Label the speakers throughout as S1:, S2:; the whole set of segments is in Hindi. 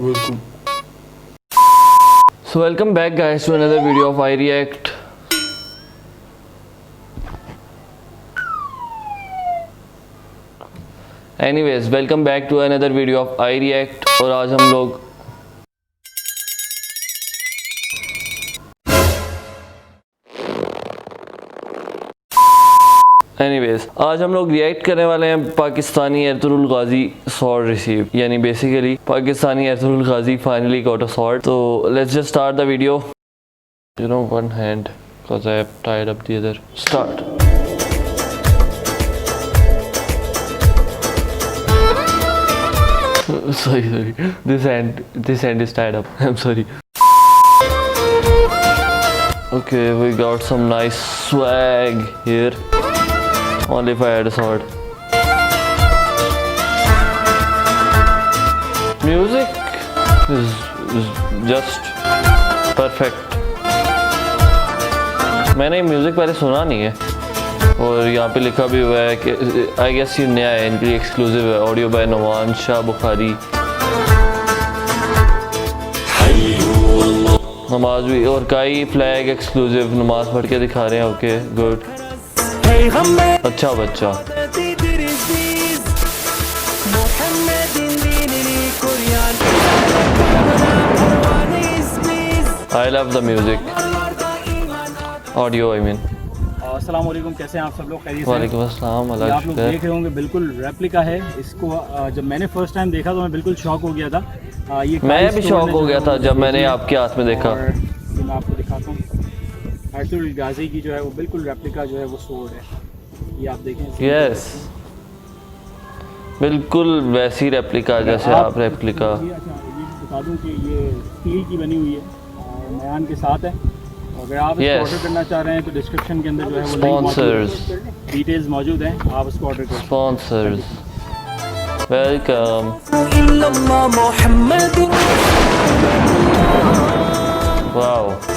S1: Welcome. So welcome back guys to another video of I React. Anyways, welcome back to another video of I React और आज हम लोग आज हम लोग रिएक्ट करने वाले हैं Pakistani Ertugrul Ghazi sword receive, यानी basically Pakistani Ertugrul Ghazi finally got a sword. तो let's just start the video. You know one hand because I have tied up the other. Start. sorry this hand is tied up. I'm sorry. Okay, we got some nice swag here. Only if I had a sword. Music is just perfect. मैंने म्यूजिक पहले सुना नहीं है और यहाँ पे लिखा भी हुआ है कि आई गेस ये नया है, इनके लिए एक्सक्लूसिव है. Audio by Nawan Shah Bukhari. नमाज भी और काई फ्लैग एक्सक्लूसिव नमाज पढ़ के दिखा रहे हैं. Okay good. अच्छा बच्चा. I love the music. Audio I mean.
S2: अस्सलाम वालेकुम, कैसे हैं आप सब लोग? खैरियत से?
S1: वालेकुम अस्सलाम.
S2: आप लोग देख रहे होंगे बिल्कुल रेप्लिका है. इसको जब मैंने फर्स्ट टाइम देखा तो मैं बिल्कुल शॉक हो गया था. ये
S1: मैं भी शॉक हो गया था जब मैंने आपके हाथ में देखा.
S2: मैं आपको दिखाता हूँ. एर्तुगरुल गाजी की जो है वो बिल्कुल रेप्लिका जो है वो स्वॉर्ड है. ये आप देखें.
S1: यस, बिल्कुल वैसी रेप्लिका जैसे आप रेप्लिका.
S2: अच्छा ये बता दूँ कि ये स्टील की बनी हुई है और मयान के साथ है. अगर आप इसको ऑर्डर करना चाह रहे हैं तो डिस्क्रिप्शन के अंदर जो है वो
S1: स्पॉन्सर्स
S2: डिटेल्स मौजूद हैं. आप उसको ऑर्डर करें.
S1: Sponsors welcome. Wow.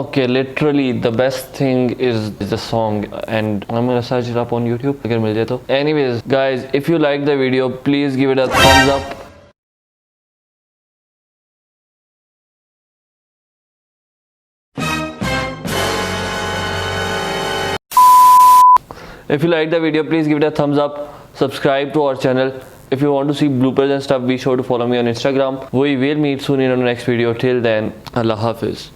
S1: Okay, literally the best thing is the song and I'm gonna search it up on YouTube अगर मिल जाए तो. Anyways guys, if you like the video please give it a thumbs up. If you like the video please give it a thumbs up. Subscribe to our channel. If you want to see bloopers and stuff be sure to follow me on Instagram. We will meet soon in our next video. Till then, Allah Hafiz.